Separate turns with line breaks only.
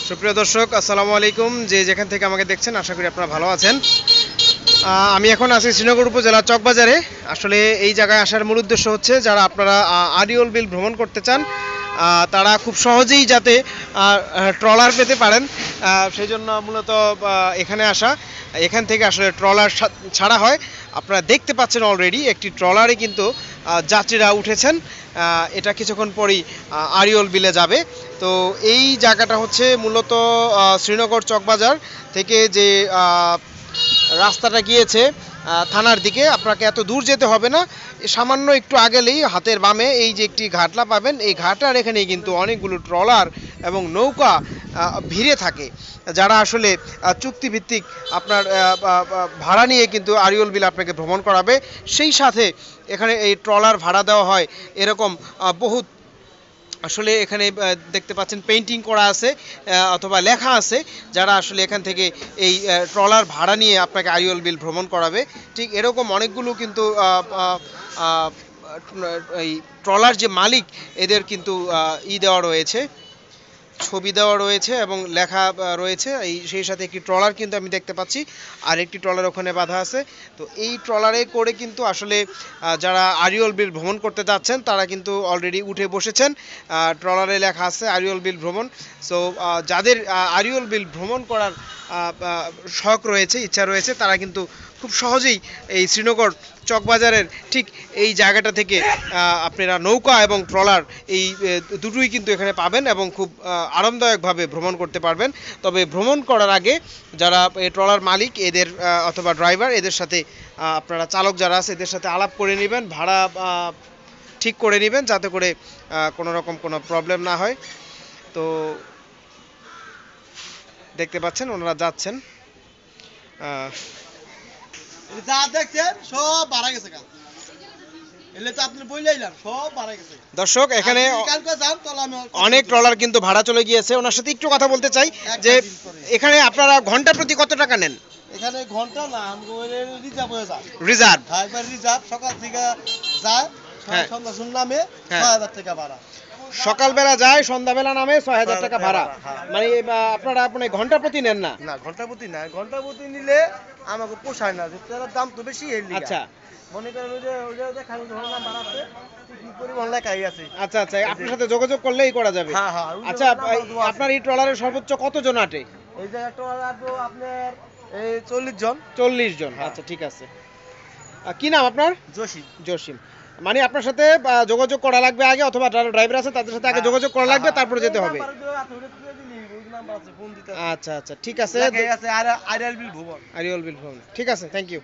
সুপ্রিয় দর্শক, আসসালামু আলাইকুম। যে যেখান থেকে আমাকে দেখছেন, আশা করি আপনারা ভালো আছেন। আমি এখন আছি শ্রীনগর উপজেলা চকবাজারে। আসলে এই জায়গায় আসার মূল উদ্দেশ্য হচ্ছে, যারা আপনারা আরিয়ল বিল ভ্রমণ করতে চান, তারা খুব সহজেই যাতে ট্রলার পেতে পারেন, সেই জন্য মূলত এখানে আসা। এখান থেকে আসলে ট্রলার ছাড়া হয়। আপনারা দেখতে পাচ্ছেন অলরেডি একটি ট্রলারে কিন্তু যাত্রীরা উঠেছেন। এটা কিছুক্ষণ পরেই আরিয়ল বিলে যাবে। তো এই জায়গাটা হচ্ছে মূলত শ্রীনগর চকবাজার থেকে যে রাস্তাটা গিয়েছে থানার দিকে, আপনাকে এত দূর যেতে হবে না। সামান্য একটু আগেলেই হাতের বামে এই যে একটি ঘাটলা পাবেন, এই ঘাটলার এখানেই কিন্তু অনেকগুলো ট্রলার এবং নৌকা ভিড়ে থাকে, যারা আসলে চুক্তিভিত্তিক আপনার ভাড়া নিয়ে কিন্তু আরিয়ল বিল আপনাকে ভ্রমণ করাবে। সেই সাথে এখানে এই ট্রলার ভাড়া দেওয়া হয়, এরকম বহুত আসলে এখানে দেখতে পাচ্ছেন পেইন্টিং করা আছে অথবা লেখা আছে, যারা আসলে এখান থেকে এই ট্রলার ভাড়া নিয়ে আপনাকে আরিয়ল বিল ভ্রমণ করাবে। ঠিক এরকম অনেকগুলো কিন্তু এই ট্রলার যে মালিক, এদের কিন্তু দেওয়া রয়েছে, ছবি দেওয়া রয়েছে এবং লেখা রয়েছে। সেই সাথে একটি ট্রলার কিন্তু আমি দেখতে পাচ্ছি, আর একটি ট্রলার ওখানে বাঁধা আছে। তো এই ট্রলারে করে কিন্তু আসলে যারা আরিয়ল বিল ভ্রমণ করতে যাচ্ছেন, তারা কিন্তু অলরেডি উঠে বসেছেন। ট্রলারে লেখা আছে আরিয়ল বিল ভ্রমণ। সো যাদের আরিয়ল বিল ভ্রমণ করার শখ রয়েছে, ইচ্ছা রয়েছে, তারা কিন্তু খুব সহজেই এই শ্রীনগর চকবাজারের ঠিক এই জায়গাটা থেকে আপনারা নৌকা এবং ট্রলার এই দুটোই কিন্তু এখানে পাবেন এবং খুব আরামদায়কভাবে ভ্রমণ করতে পারবেন। তবে ভ্রমণ করার আগে যারা এই ট্রলার মালিক, এদের অথবা ড্রাইভার, এদের সাথে আপনারা চালক যারা আছে, এদের সাথে আলাপ করে নেবেন, ভাড়া ঠিক করে নেবেন, যাতে করে কোনো রকম কোনো প্রবলেম না হয়। তো দেখতে পাচ্ছেন ওনারা যাচ্ছেন।
যা দেখছেন সব বাড়া গেছে গা। এলে তো আপনি বইলাইলাম সব বাড়া গেছে।
দর্শক, এখানে
কালকে যান তাহলে আমি
অনেক ট্রলার কিন্তু ভাড়া চলে গিয়েছে। ওনার সাথে একটু কথা বলতে চাই যে এখানে আপনারা ঘন্টা প্রতি কত টাকা নেন?
এখানে ঘন্টা না, আমি রিজার্ভ হয়ে যায়।
রিজার্ভ?
হ্যাঁ, এবার রিজার্ভ সকাল থেকে যায়,
হ্যাঁ,
সন্ধ্যা শুনলামে
হ্যাঁ,
৬০০০ টাকা ভাড়া।
সকালবেলা যায়, সন্ধ্যাবেলা নামে ৬০০০ টাকা ভাড়া। মানে আপনারা আপনি ঘন্টা প্রতি নেন না?
না, ঘন্টা প্রতি না। ঘন্টা প্রতি নিলে আমাকে পোষায় না, তেলের দাম তো বেশি। এর লিগা
আচ্ছা
মনে করেন ওই যে খালি ধরলাম ভাড়াতে কি পরিমাণ লেখাই আছে।
আচ্ছা আচ্ছা, আপনার সাথে যোগাযোগ করলেই করা যাবে।
হ্যাঁ হ্যাঁ।
আচ্ছা, আপনার এই ট্রলারের সর্বোচ্চ কতজন আটে?
এই যে একটা আপনার এই 40 জন।
40 জন? আচ্ছা, ঠিক আছে। কি নাম আপনার?
জসিম।
জসিম। মানে আপনার সাথে যোগাযোগ করা লাগবে আগে, অথবা ড্রাইভার আছে তাদের সাথে আগে যোগাযোগ করা লাগবে, তারপরে যেতে হবে। আচ্ছা আচ্ছা, ঠিক আছে।
আরিয়ল বিল ভ্রমণ।
আরিয়ল বিল ভ্রমণ, ঠিক আছে, থ্যাংক ইউ।